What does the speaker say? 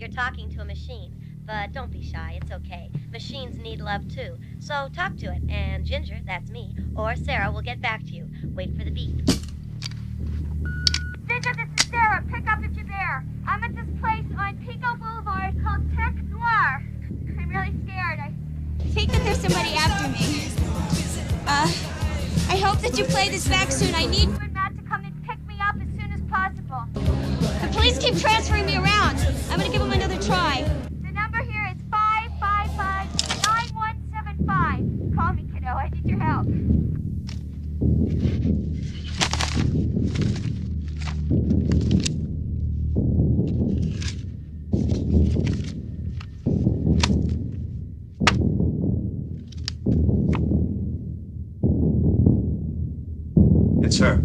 You're talking to a machine. But don't be shy, it's okay. Machines need love too. So talk to it, and Ginger, that's me, or Sarah will get back to you. Wait for the beep. Ginger, this is Sarah. Pick up if you're there. I'm at this place on Pico Boulevard called Tech Noir. I'm really scared. I think that there's somebody after me. I hope that you play this back soon. I need Matt to come and pick me up as soon as possible. The police keep transferring me around. I'm gonna give them another try. The number here is 555-9175. Call me, kiddo. I need your help. It's her.